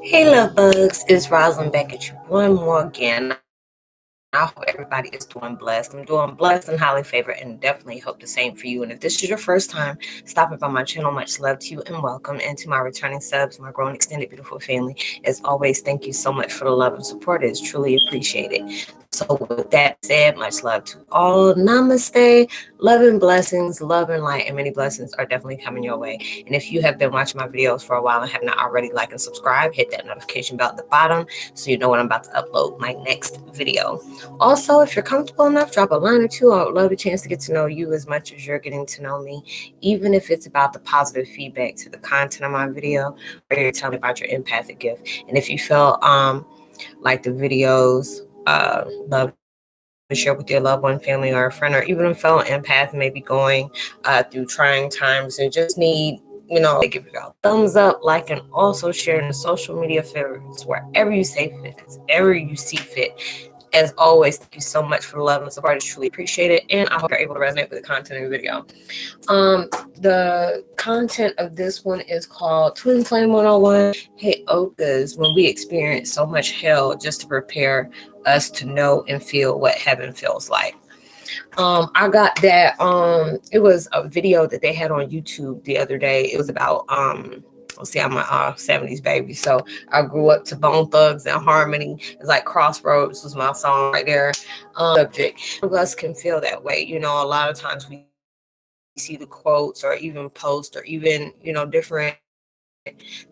Hey love bugs, it's Roslynn back at you one more again. I hope everybody is doing blessed. I'm doing blessed and highly favored and definitely hope the same for you. And if this is your first time stopping by my channel, much love to you and welcome. And to my returning subs, my growing extended beautiful family, as always, thank you so much for the love and support. It is truly appreciated. So with that said, much love to all. Namaste. Love and blessings, love and light, and many blessings are definitely coming your way. And if you have been watching my videos for a while and have not already liked and subscribed, hit that notification bell at the bottom so you know when I'm about to upload my next video. Also, if you're comfortable enough, drop a line or two. I would love a chance to get to know you as much as you're getting to know me, even if it's about the positive feedback to the content of my video or you're telling me about your empathic gift. And if you feel like the videos, love to share with your loved one, family, or a friend, or even a fellow empath may be going through trying times and just need, give you a thumbs up, like, and also share in the social media favorites wherever you see fit, wherever you see fit. As always, thank you so much for the love and support. It's truly appreciated, and I hope you're able to resonate with the content of the video. The content of this one is called Twin Flame 101, Heyokas, when we experience so much hell just to prepare us to know and feel what heaven feels like. I got that, it was a video that they had on YouTube the other day. It was about, see, I'm a 70s baby, so I grew up to Bone Thugs and Harmony. It's like Crossroads was my song right there. Subject. Some of us can feel that way. A lot of times we see the quotes or even posts or even, different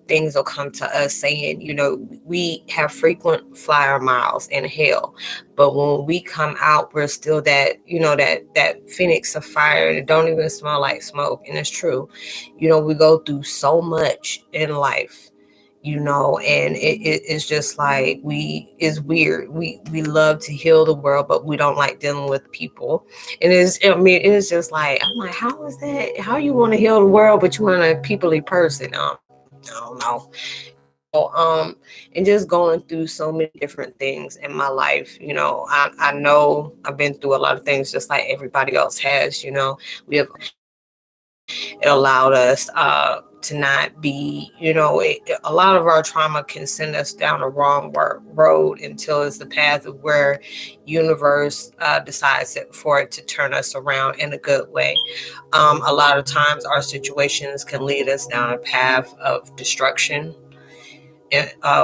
things will come to us saying, we have frequent flyer miles in hell, but when we come out, we're still that, that phoenix of fire, and it don't even smell like smoke. And it's true. We go through so much in life, and it's just like it's weird. We love to heal the world, but we don't like dealing with people. And it's just like, I'm like, how is that? How you want to heal the world, but you want a peoply person? I don't know. And just going through so many different things in my life. I know I've been through a lot of things just like everybody else has. We have, it allowed us to not be, a lot of our trauma can send us down a wrong road until it's the path of where universe decides for it to turn us around in a good way. A lot of times our situations can lead us down a path of destruction.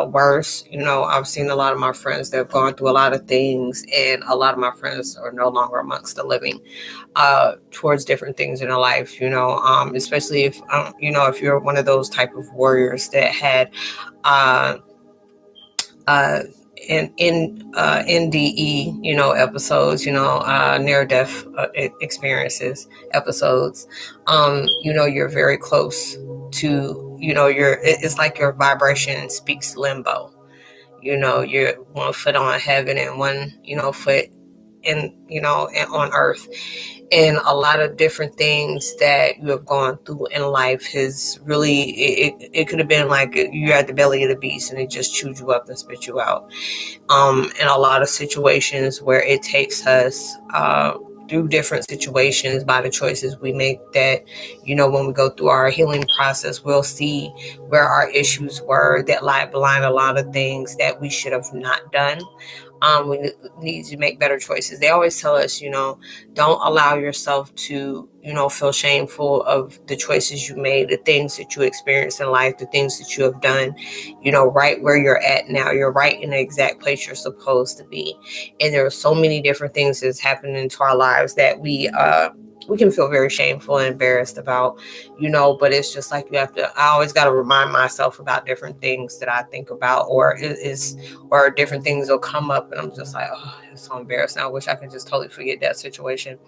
Worse, I've seen a lot of my friends that have gone through a lot of things, and a lot of my friends are no longer amongst the living towards different things in their life, especially if if you're one of those type of warriors that had in NDE, episodes, near death experiences episodes. You're very close to, it's like your vibration speaks limbo. You're one foot on heaven and one, foot in, and on earth. And a lot of different things that you have gone through in life has really, it could have been like you're at the belly of the beast and it just chewed you up and spit you out. In a lot of situations where it takes us through different situations by the choices we make, that when we go through our healing process, we'll see where our issues were that lie behind a lot of things that we should have not done. We need to make better choices. They always tell us, don't allow yourself to, feel shameful of the choices you made, the things that you experienced in life, the things that you have done, right where you're at now. You're right in the exact place you're supposed to be. And there are so many different things that's happening into our lives that we can feel very shameful and embarrassed about, but it's just like I always got to remind myself about different things that I think about, or different things will come up and I'm just like, oh, it's so embarrassing. I wish I could just totally forget that situation.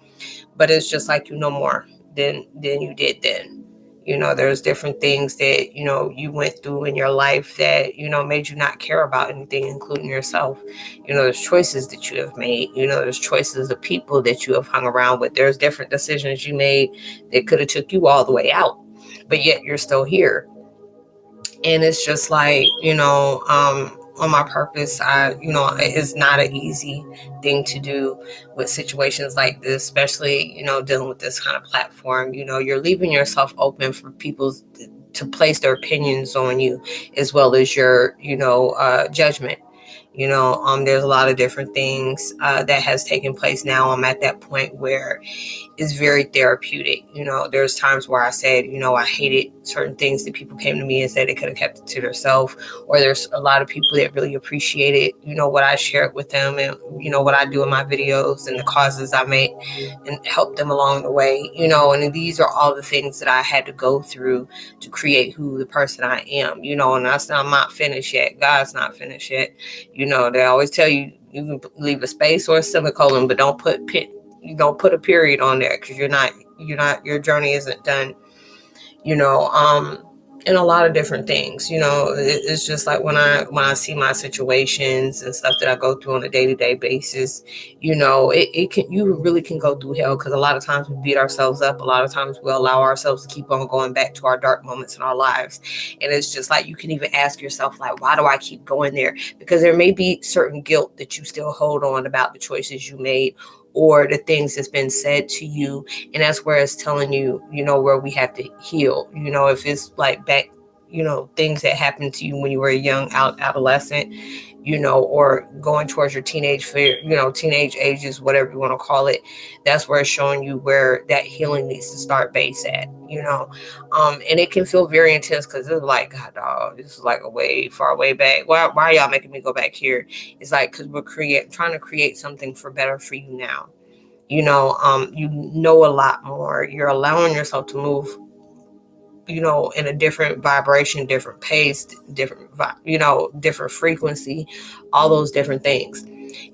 But it's just like, more than you did then. There's different things that, you went through in your life that, made you not care about anything, including yourself. There's choices that you have made. There's choices of people that you have hung around with. There's different decisions you made that could have took you all the way out, but yet you're still here. And it's just like, on my purpose. It's not an easy thing to do with situations like this, especially, dealing with this kind of platform. You're leaving yourself open for people to place their opinions on you, as well as your, judgment. There's a lot of different things that has taken place now. I'm at that point where is very therapeutic. There's times where I said, I hated certain things that people came to me and said they could have kept it to themselves. Or there's a lot of people that really appreciated, what I shared with them, and, what I do in my videos and the causes I make and help them along the way, and these are all the things that I had to go through to create who the person I am, and I'm not finished yet. God's not finished yet. They always tell you, you can leave a space or a semicolon, but don't put a period on there, because your journey isn't done. And a lot of different things. It's just like when I see my situations and stuff that I go through on a day-to-day basis, you really can go through hell, because a lot of times we beat ourselves up. A lot of times we allow ourselves to keep on going back to our dark moments in our lives. And it's just like, you can even ask yourself, like, why do I keep going there? Because there may be certain guilt that you still hold on about the choices you made, or the things that's been said to you. And that's where it's telling you, where we have to heal. If it's like back, things that happened to you when you were a young adolescent, or going towards your teenage ages, whatever you want to call it. That's where it's showing you where that healing needs to start base at, and it can feel very intense, because it's like, God, dog, this is like a way far way back. Why are y'all making me go back here? It's like, because we're trying to create something for better for you now. A lot more. You're allowing yourself to move, in a different vibration, different pace, different frequency, all those different things.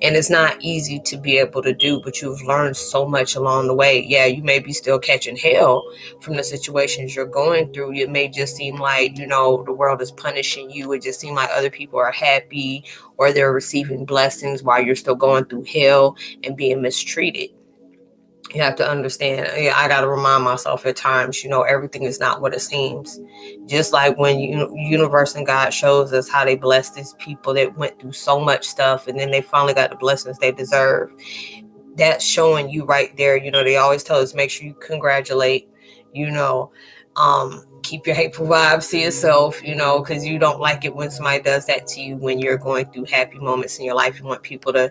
And it's not easy to be able to do, but you've learned so much along the way. Yeah, you may be still catching hell from the situations you're going through. It may just seem like, the world is punishing you. It just seems like other people are happy, or they're receiving blessings while you're still going through hell and being mistreated. You have to understand, I got to remind myself at times, everything is not what it seems. Just like when universe and God shows us how they bless these people that went through so much stuff, and then they finally got the blessings they deserve. That's showing you right there. They always tell us, make sure you congratulate, keep your hateful vibes to yourself, because you don't like it when somebody does that to you. When you're going through happy moments in your life, you want people to,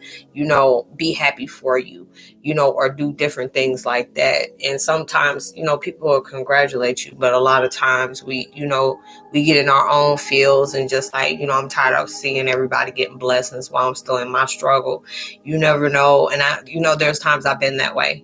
be happy for you, or do different things like that. And sometimes, people will congratulate you, but a lot of times we get in our own fields and just like, I'm tired of seeing everybody getting blessings while I'm still in my struggle. You never know. And there's times I've been that way,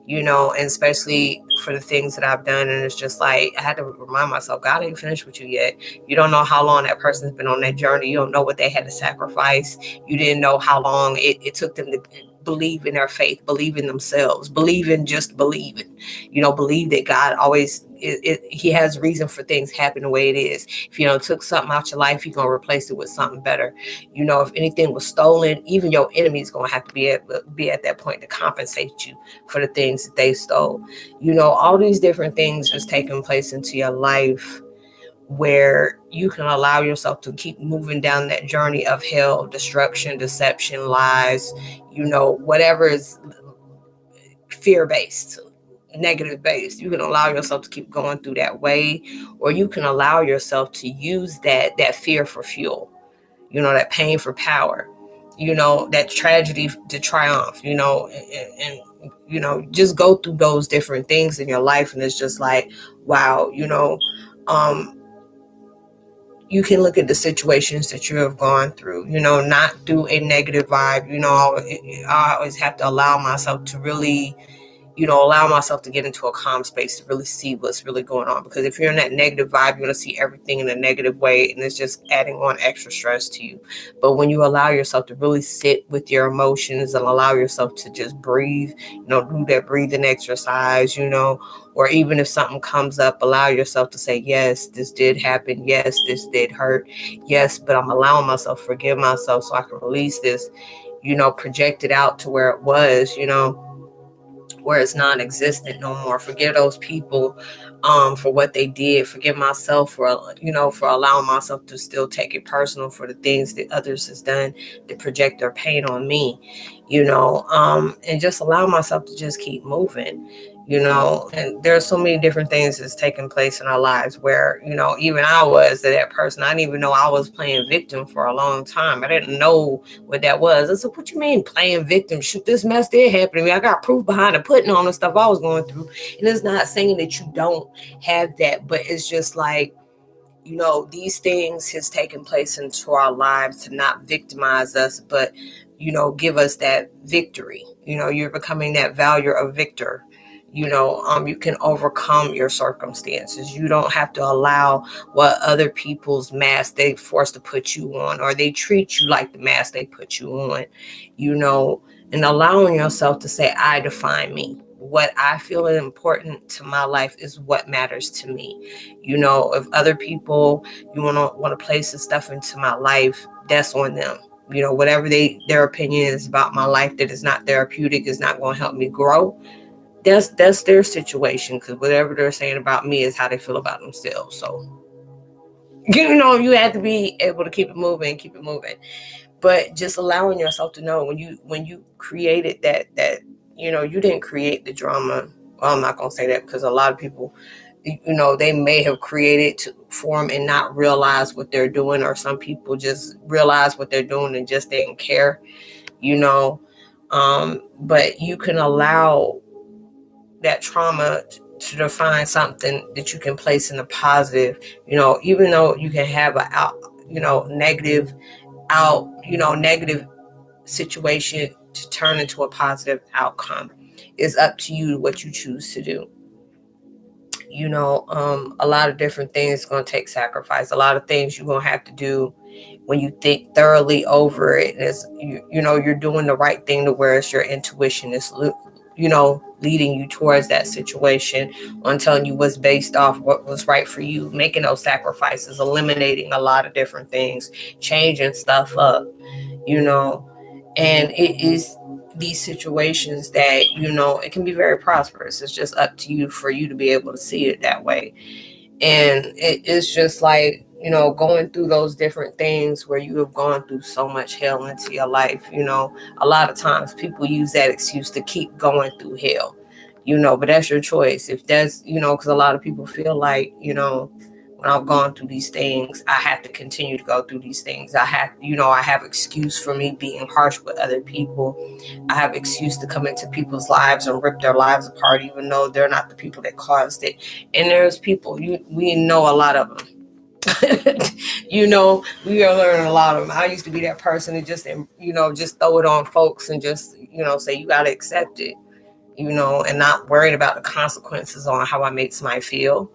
and especially for the things that I've done. And it's just like, I had to remind myself, God ain't finished with you yet. You don't know how long that person's been on that journey. You don't know what they had to sacrifice. You didn't know how long it took them to believe in their faith, believe in themselves, believe that God always, he has reason for things happen the way it is. If took something out your life, you're going to replace it with something better. If anything was stolen, even your enemy's going to have to be at that point to compensate you for the things that they stole. All these different things is taking place into your life, where you can allow yourself to keep moving down that journey of hell, destruction, deception, lies, whatever is fear-based, negative-based. You can allow yourself to keep going through that way, or you can allow yourself to use that fear for fuel, that pain for power, that tragedy to triumph, and just go through those different things in your life. And it's just like, wow, you can look at the situations that you have gone through, not through a negative vibe. I always have to allow myself to really, allow myself to get into a calm space to really see what's really going on. Because if you're in that negative vibe, you're going to see everything in a negative way, and it's just adding on extra stress to you. But when you allow yourself to really sit with your emotions and allow yourself to just breathe, do that breathing exercise, or even if something comes up, allow yourself to say, yes, this did happen. Yes, this did hurt. Yes, but I'm allowing myself, forgive myself so I can release this, project it out to where it was, where it's non-existent no more. Forgive those people for what they did. Forgive myself for, for allowing myself to still take it personal for the things that others has done to project their pain on me, and just allow myself to just keep moving. And there's so many different things that's taking place in our lives where, even I was that person. I didn't even know I was playing victim for a long time. I didn't know what that was. I said, what you mean playing victim? Shoot, this mess did happen to me. I got proof behind the putting on the stuff I was going through. And it's not saying that you don't have that, but it's just like, these things has taken place into our lives to not victimize us, but, give us that victory. You're becoming that value of victor. You can overcome your circumstances. You don't have to allow what other people's mask they force to put you on, or they treat you like the mask they put you on, and allowing yourself to say, I define me. What I feel is important to my life is what matters to me. If other people, you want to place this stuff into my life, that's on them. Whatever their opinion is about my life that is not therapeutic, is not going to help me grow, that's their situation, because whatever they're saying about me is how they feel about themselves. So you have to be able to keep it moving, but just allowing yourself to know when you created that you didn't create the drama. Well, I'm not gonna say that, because a lot of people, they may have created to form and not realize what they're doing, or some people just realize what they're doing and just didn't care. But you can allow that trauma to define something that you can place in a positive, even though you can have negative situation to turn into a positive outcome. It's up to you what you choose to do. A lot of different things going to take sacrifice. A lot of things you're going to have to do when you think thoroughly over it. It's, you're doing the right thing to where it's your intuition is, leading you towards that situation, on telling you what's based off what was right for you, making those sacrifices, eliminating a lot of different things, changing stuff up, and it is these situations that, it can be very prosperous. It's just up to you for you to be able to see it that way. And it's just like, going through those different things where you have gone through so much hell into your life. A lot of times people use that excuse to keep going through hell, but that's your choice. If that's, because a lot of people feel like, when I've gone through these things, I have to continue to go through these things. I have excuse for me being harsh with other people. I have excuse to come into people's lives and rip their lives apart, even though they're not the people that caused it. And there's people, we know a lot of them. We are learning a lot of them. I used to be that person that just throw it on folks and just, say you got to accept it, and not worried about the consequences on how I made somebody feel.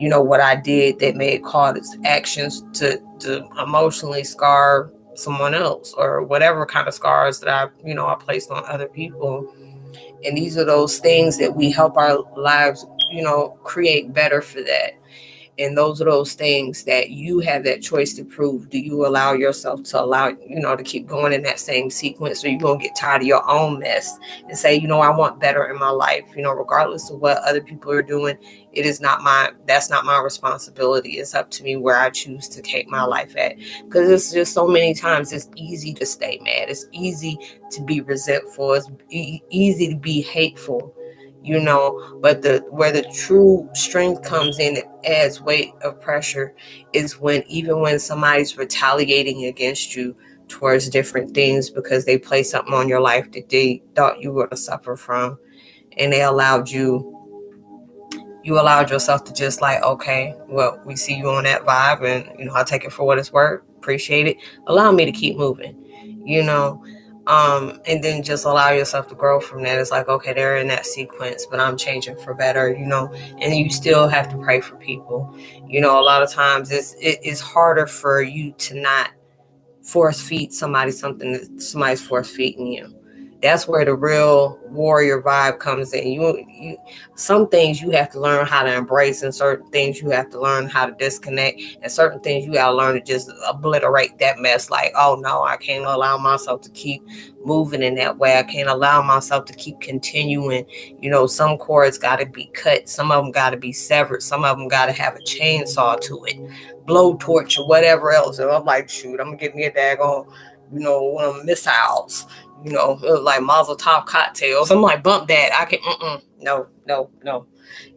What I did that may cause actions to emotionally scar someone else, or whatever kind of scars that I placed on other people. And these are those things that we help our lives, create better for that. And those are those things that you have that choice to prove. Do you allow yourself to keep going in that same sequence, or you going to get tired of your own mess and say, I want better in my life, regardless of what other people are doing. That's not my responsibility. It's up to me where I choose to take my life at. Because it's just so many times it's easy to stay mad. It's easy to be resentful. It's easy to be hateful. But where the true strength comes in, it adds weight of pressure, is even when somebody's retaliating against you towards different things because they placed something on your life that they thought you were going to suffer from, and you allowed yourself to just like, okay, well, we see you on that vibe, and I'll take it for what it's worth. Appreciate it. Allow me to keep moving, and then just allow yourself to grow from that. It's like, okay, they're in that sequence, but I'm changing for better, and you still have to pray for people. A lot of times it's harder for you to not force feed somebody something that somebody's force feeding you. That's where the real warrior vibe comes in. Some things you have to learn how to embrace, and certain things you have to learn how to disconnect, and certain things you gotta learn to just obliterate that mess. Like, oh no, I can't allow myself to keep moving in that way. I can't allow myself to keep continuing. Some cords got to be cut. Some of them got to be severed. Some of them got to have a chainsaw to it, blowtorch, or whatever else. And I'm like, shoot, I'm gonna get me a daggone, one of them missiles, like Mazel Tov cocktails. I'm like, bump that. I can, no, no, no.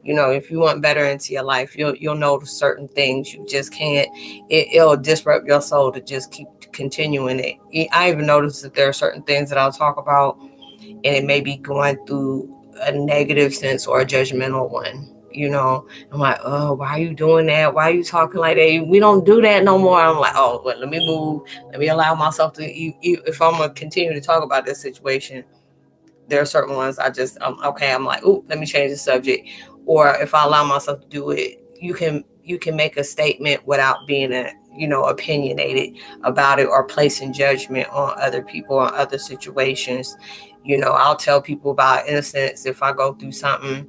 If you want better into your life, you'll notice certain things. You just can't. It'll disrupt your soul to just keep continuing it. I even noticed that there are certain things that I'll talk about, and it may be going through a negative sense or a judgmental one. I'm like, oh, why are you doing that? Why are you talking like that? We don't do that no more. I'm like, oh, well, let me move. Let me allow myself to, if I'm going to continue to talk about this situation, there are certain ones okay, I'm like, oh, let me change the subject. Or if I allow myself to do it, you can make a statement without being opinionated about it or placing judgment on other people or other situations. I'll tell people about innocence if I go through something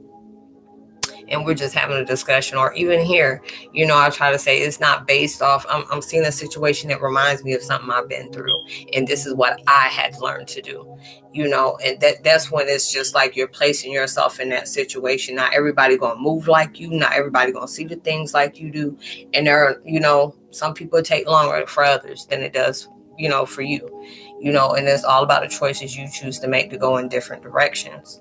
and we're just having a discussion, or even here, I try to say it's not based off, I'm seeing a situation that reminds me of something I've been through, and this is what I had learned to do, and that's when it's just like you're placing yourself in that situation. Not everybody gonna move like you, not everybody gonna see the things like you do, and there are, some people take longer for others than it does, for you, and it's all about the choices you choose to make to go in different directions.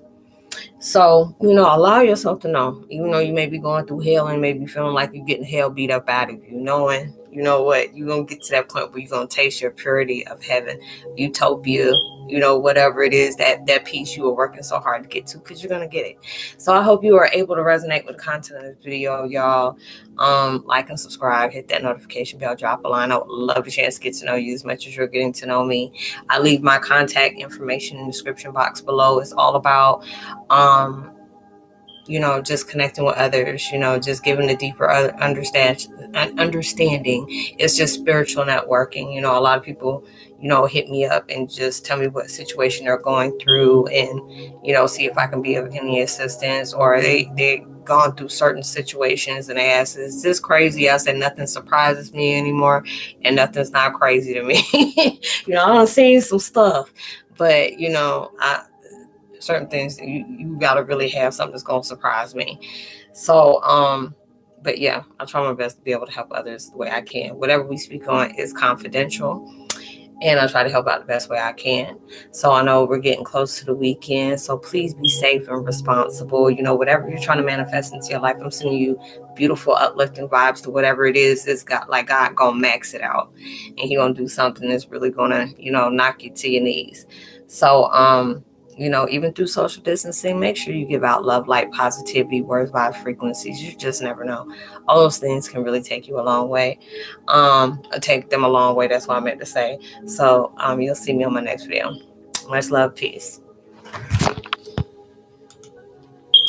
So, allow yourself to know, even though you may be going through hell and maybe feeling like you're getting hell beat up out of you, knowing, you know what, you're going to get to that point where you're going to taste your purity of heaven, utopia, whatever it is, that peace you were working so hard to get to, because you're going to get it. So I hope you are able to resonate with the content of this video, y'all. Like and subscribe, hit that notification bell, drop a line. I would love the chance to get to know you as much as you're getting to know me. I leave my contact information in the description box below. It's all about just connecting with others, just giving a deeper understanding. It's just spiritual networking. A lot of people, hit me up and just tell me what situation they're going through, and, see if I can be of any assistance, or they gone through certain situations and they ask, is this crazy? I said, nothing surprises me anymore, and nothing's not crazy to me. I've seen some stuff, but, certain things you gotta really have something that's gonna surprise me. So but yeah, I try my best to be able to help others the way I can. Whatever we speak on is confidential, and I try to help out the best way I can. So I know we're getting close to the weekend, so please be safe and responsible. Whatever you're trying to manifest into your life, I'm sending you beautiful, uplifting vibes to whatever it is. It's got, like, God gonna max it out, and He gonna do something that's really gonna, knock you to your knees. So even through social distancing, make sure you give out love, light, positivity, words, vibes, frequencies. You just never know. All those things can really take you a long way. Take them a long way. That's what I meant to say. So you'll see me on my next video. Much love. Peace.